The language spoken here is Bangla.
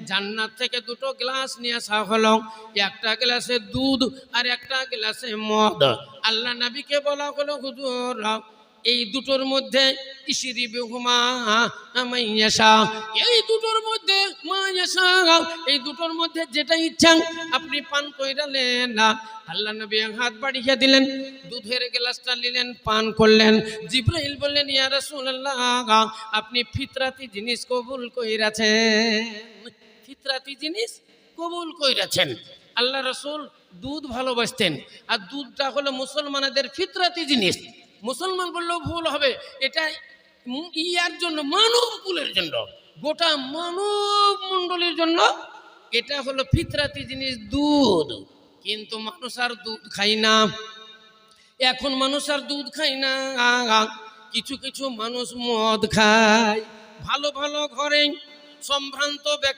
জান্নাত থেকে দুটো গ্লাস নিয়ে আসা হলো, একটা গ্লাসে দুধ আর একটা গ্লাসে মদ। আল্লাহ নবীকে বলা হলো, হুজুর এই দুটোর মধ্যে এই দুটোর মধ্যে এই দুটোর মধ্যে যেটা ইচ্ছা আপনি পান কইরালেন না। আল্লাহ নবী হাত বাড়িয়ে দিলেন, দুধের গ্লাসটা নিলেন, পান করলেন। জিবরাইল বললেন, ইয়া রাসূলুল্লাহ, আপনি ফিতরাতি জিনিস কবুল কইরাছেন, ফিতরাতি জিনিস কবুল কইরাছেন। আল্লাহ রাসূল দুধ ভালোবাসতেন, আর দুধটা হলো মুসলমানদের ফিতরাতি জিনিস। মুসলমান বললেও ভুল হবে, এটা ইয়ার জন্য, মানব কুলের জন্য, গোটা মানব মণ্ডলীর জন্য এটা হলো ফিতরাতি জিনিস, দুধ। কিন্তু মানুষ আর দুধ খায় না, এখন মানুষ আর দুধ খায় না। কিছু কিছু মানুষ মদ খায়। ভালো ভালো ঘরে সম্ভ্রান্ত ব্যক্তি